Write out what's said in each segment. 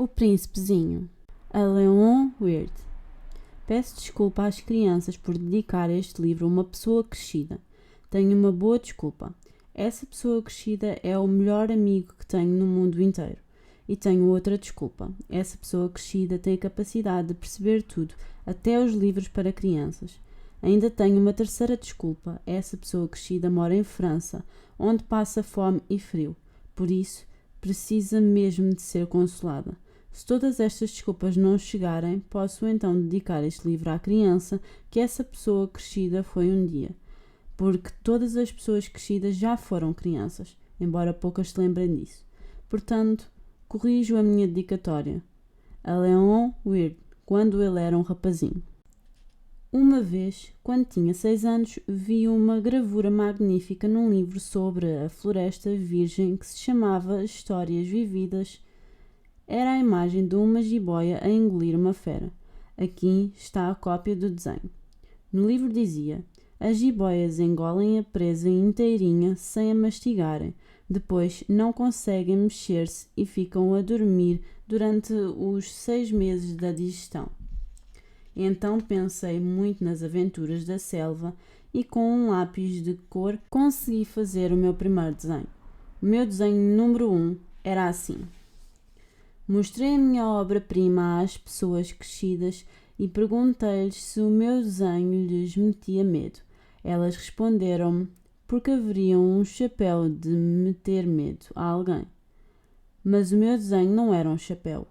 O Príncipezinho. A Leon Weird. Peço desculpa às crianças por dedicar este livro a uma pessoa crescida. Tenho uma boa desculpa. Essa pessoa crescida é o melhor amigo que tenho no mundo inteiro. E tenho outra desculpa. Essa pessoa crescida tem a capacidade de perceber tudo, até os livros para crianças. Ainda tenho uma terceira desculpa. Essa pessoa crescida mora em França, onde passa fome e frio. Por isso, precisa mesmo de ser consolada. Se todas estas desculpas não chegarem, posso então dedicar este livro à criança que essa pessoa crescida foi um dia. Porque todas as pessoas crescidas já foram crianças, embora poucas se lembrem disso. Portanto, corrijo a minha dedicatória. A Leon Weird, quando ele era um rapazinho. Uma vez, quando tinha 6 anos, vi uma gravura magnífica num livro sobre a floresta virgem que se chamava Histórias Vividas. Era a imagem de uma jiboia a engolir uma fera. Aqui está a cópia do desenho. No livro dizia: as jiboias engolem a presa inteirinha sem a mastigarem. Depois não conseguem mexer-se e ficam a dormir durante os 6 meses da digestão. Então pensei muito nas aventuras da selva e com um lápis de cor consegui fazer o meu primeiro desenho. O meu desenho número 1 era assim. Mostrei a minha obra-prima às pessoas crescidas e perguntei-lhes se o meu desenho lhes metia medo. Elas responderam-me porque haveriam um chapéu de meter medo a alguém. Mas o meu desenho não era um chapéu,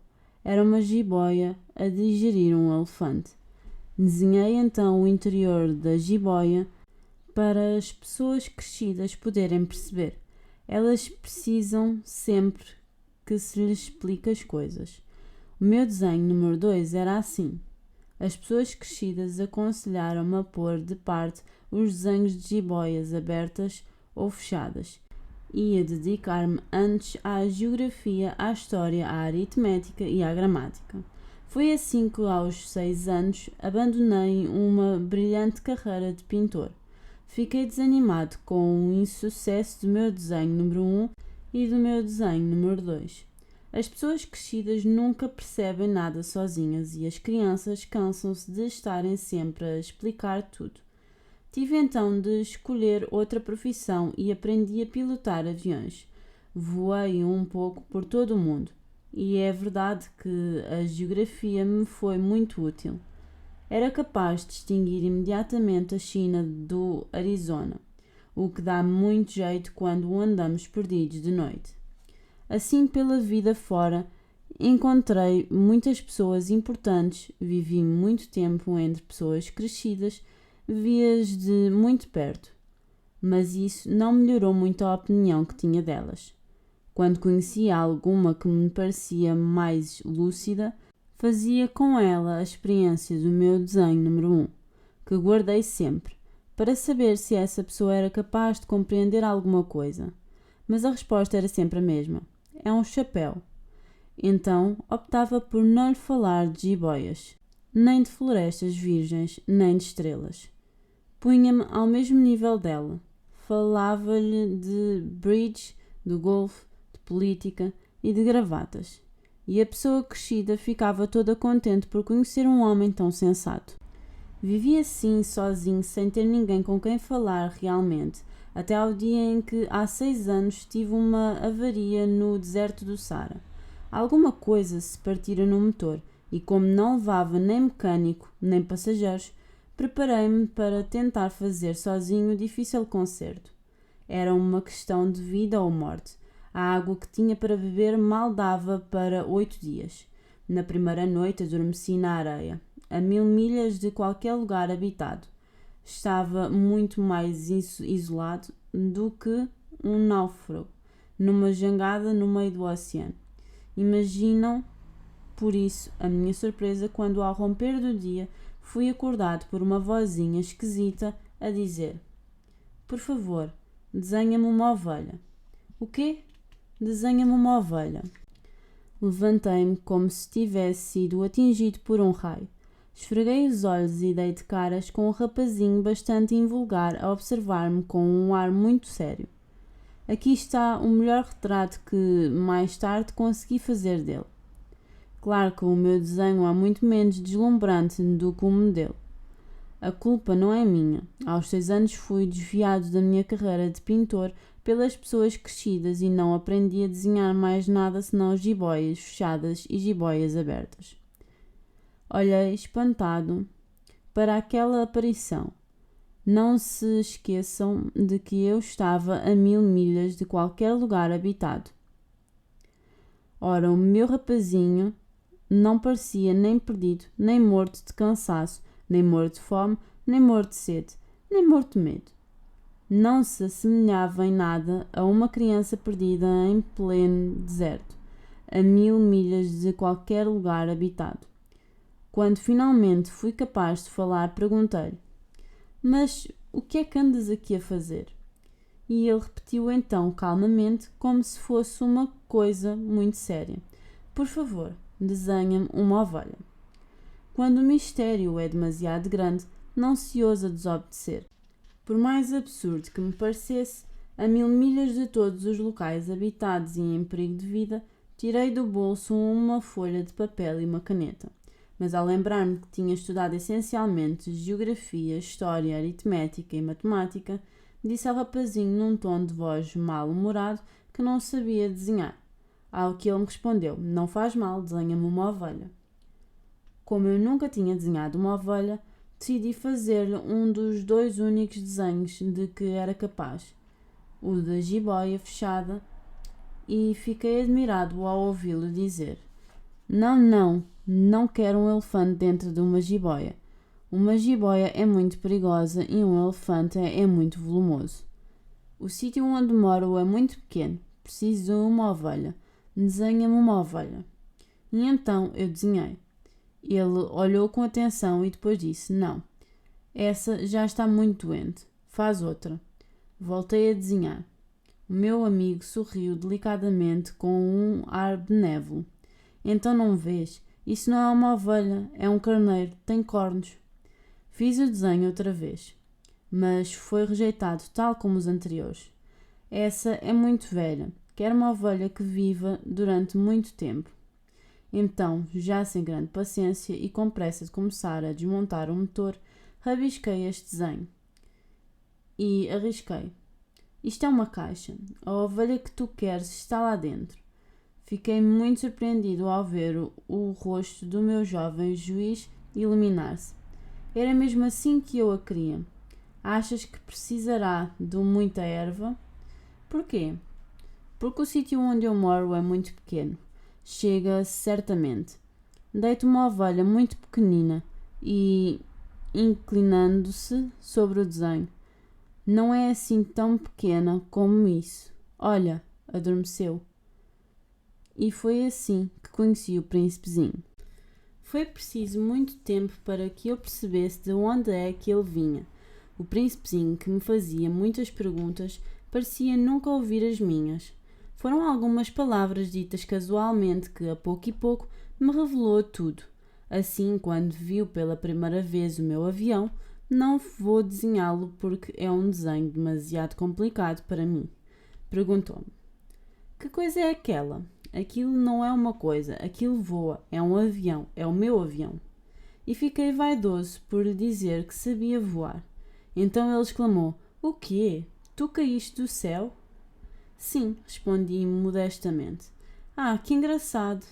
era uma jiboia a digerir um elefante. Desenhei então o interior da jiboia para as pessoas crescidas poderem perceber. Elas precisam sempre que se lhes explique as coisas. O meu desenho número 2 era assim. As pessoas crescidas aconselharam-me a pôr de parte os desenhos de jiboias abertas ou fechadas e a dedicar-me antes à geografia, à história, à aritmética e à gramática. Foi assim que, aos 6 anos, abandonei uma brilhante carreira de pintor. Fiquei desanimado com o insucesso do meu desenho número 1 e do meu desenho número 2. As pessoas crescidas nunca percebem nada sozinhas e as crianças cansam-se de estarem sempre a explicar tudo. Tive então de escolher outra profissão e aprendi a pilotar aviões. Voei um pouco por todo o mundo e é verdade que a geografia me foi muito útil. Era capaz de distinguir imediatamente a China do Arizona, o que dá muito jeito quando andamos perdidos de noite. Assim, pela vida fora, encontrei muitas pessoas importantes, vivi muito tempo entre pessoas crescidas, vi-as de muito perto, mas isso não melhorou muito a opinião que tinha delas. Quando conhecia alguma que me parecia mais lúcida, fazia com ela a experiência do meu desenho número 1, que guardei sempre, para saber se essa pessoa era capaz de compreender alguma coisa. Mas a resposta era sempre a mesma. É um chapéu. Então optava por não lhe falar de jiboias, nem de florestas virgens, nem de estrelas. Punha-me ao mesmo nível dela. Falava-lhe de bridge, do golfe, de política e de gravatas. E a pessoa crescida ficava toda contente por conhecer um homem tão sensato. Vivi assim, sozinho, sem ter ninguém com quem falar realmente, até ao dia em que, há 6 anos, tive uma avaria no deserto do Saara. Alguma coisa se partira no motor e, como não levava nem mecânico nem passageiros, preparei-me para tentar fazer sozinho o difícil concerto. Era uma questão de vida ou morte. A água que tinha para beber mal dava para 8 dias. Na primeira noite adormeci na areia, a 1000 milhas de qualquer lugar habitado. Estava muito mais isolado do que um náufrago, numa jangada no meio do oceano. Imaginam, por isso, a minha surpresa quando, ao romper do dia, fui acordado por uma vozinha esquisita a dizer: por favor, desenha-me uma ovelha. O quê? Desenha-me uma ovelha. Levantei-me como se tivesse sido atingido por um raio. Esfreguei os olhos e dei de caras com um rapazinho bastante invulgar a observar-me com um ar muito sério. Aqui está o melhor retrato que, mais tarde, consegui fazer dele. Claro que o meu desenho é muito menos deslumbrante do que o modelo. A culpa não é minha. Aos 6 anos fui desviado da minha carreira de pintor pelas pessoas crescidas e não aprendi a desenhar mais nada senão jiboias fechadas e jiboias abertas. Olhei espantado para aquela aparição. Não se esqueçam de que eu estava a 1000 milhas de qualquer lugar habitado. Ora, o meu rapazinho não parecia nem perdido, nem morto de cansaço, nem morto de fome, nem morto de sede, nem morto de medo. Não se assemelhava em nada a uma criança perdida em pleno deserto, a 1000 milhas de qualquer lugar habitado. Quando finalmente fui capaz de falar, perguntei-lhe: "Mas o que é que andas aqui a fazer?" E ele repetiu então calmamente, como se fosse uma coisa muito séria: "Por favor, desenha-me uma ovelha." Quando o mistério é demasiado grande, não se ousa desobedecer. Por mais absurdo que me parecesse, a 1000 milhas de todos os locais habitados e em perigo de vida, tirei do bolso uma folha de papel e uma caneta. Mas ao lembrar-me que tinha estudado essencialmente geografia, história, aritmética e matemática, disse ao rapazinho num tom de voz mal-humorado que não sabia desenhar. Ao que ele me respondeu: "Não faz mal, desenha-me uma ovelha." Como eu nunca tinha desenhado uma ovelha, decidi fazer-lhe um dos 2 únicos desenhos de que era capaz, o da jiboia fechada, e fiquei admirado ao ouvi-lo dizer: Não quero um elefante dentro de uma jiboia. Uma jiboia é muito perigosa e um elefante é muito volumoso. O sítio onde moro é muito pequeno, preciso de uma ovelha. Desenha-me uma ovelha." E então eu desenhei. Ele olhou com atenção e depois disse: "Não, essa já está muito doente. Faz outra." Voltei a desenhar. O meu amigo sorriu delicadamente com um ar benévolo. "Então não vês? Isso não é uma ovelha, é um carneiro, tem cornos." Fiz o desenho outra vez, mas foi rejeitado tal como os anteriores. "Essa é muito velha. Quero uma ovelha que viva durante muito tempo." Então, já sem grande paciência e com pressa de começar a desmontar o motor, rabisquei este desenho. E arrisquei: "Isto é uma caixa. A ovelha que tu queres está lá dentro." Fiquei muito surpreendido ao ver o rosto do meu jovem juiz iluminar-se. Era mesmo assim que eu a queria. "Achas que precisará de muita erva?" "Porquê?" "Porque o sítio onde eu moro é muito pequeno." "Chega certamente." Deito uma ovelha muito pequenina e, inclinando-se sobre o desenho: "Não é assim tão pequena como isso. Olha, adormeceu." E foi assim que conheci o príncipezinho. Foi preciso muito tempo para que eu percebesse de onde é que ele vinha. O príncipezinho, que me fazia muitas perguntas, parecia nunca ouvir as minhas. Foram algumas palavras ditas casualmente que, a pouco e pouco, me revelou tudo. Assim, quando viu pela primeira vez o meu avião, não vou desenhá-lo porque é um desenho demasiado complicado para mim. Perguntou-me: "Que coisa é aquela?" "Aquilo não é uma coisa, aquilo voa, é um avião, é o meu avião." E fiquei vaidoso por lhe dizer que sabia voar. Então ele exclamou: "O quê? Tu caíste do céu?" "Sim", respondi modestamente. "Ah, que engraçado!"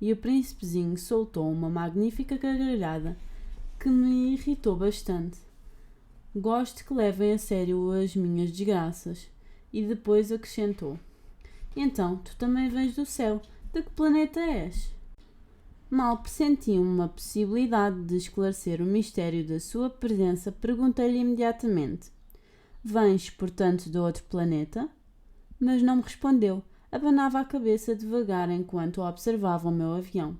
E o príncipezinho soltou uma magnífica gargalhada que me irritou bastante. Gosto que levem a sério as minhas desgraças. E depois acrescentou: "Então, tu também vens do céu. De que planeta és?" Mal pressenti uma possibilidade de esclarecer o mistério da sua presença, perguntei-lhe imediatamente: "Vens, portanto, de outro planeta?" Mas não me respondeu. Abanava a cabeça devagar enquanto observava o meu avião.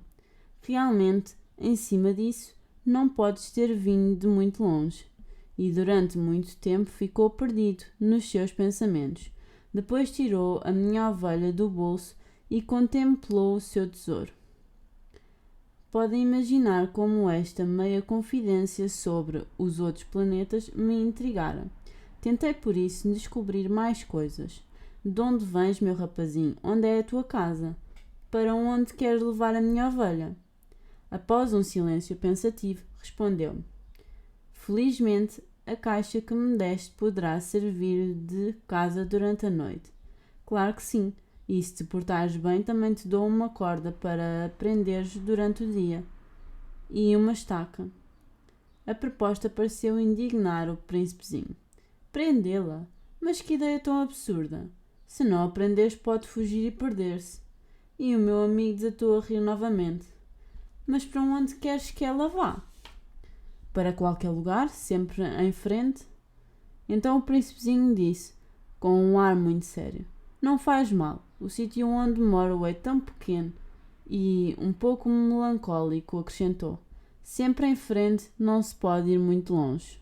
Realmente, em cima disso, não podes ter vindo de muito longe. E durante muito tempo ficou perdido nos seus pensamentos. Depois tirou a minha ovelha do bolso e contemplou o seu tesouro. Podem imaginar como esta meia confidência sobre os outros planetas me intrigara. Tentei por isso descobrir mais coisas. "De onde vens, meu rapazinho? Onde é a tua casa?" para onde queres levar a minha ovelha? Após um silêncio pensativo, respondeu-me: Felizmente, a caixa que me deste poderá servir de casa durante a noite. Claro que sim, e se te portares bem também te dou uma corda para prenderes durante o dia. E uma estaca. A proposta pareceu indignar o príncipezinho. Prendê-la? Mas que ideia tão absurda! Se não a prenderes pode fugir e perder-se. E o meu amigo desatou a rir novamente. Mas para onde queres que ela vá? Para qualquer lugar, sempre em frente. Então o príncipezinho disse, com um ar muito sério: Não faz mal, o sítio onde moro é tão pequeno. E, um pouco melancólico, acrescentou: Sempre em frente, não se pode ir muito longe.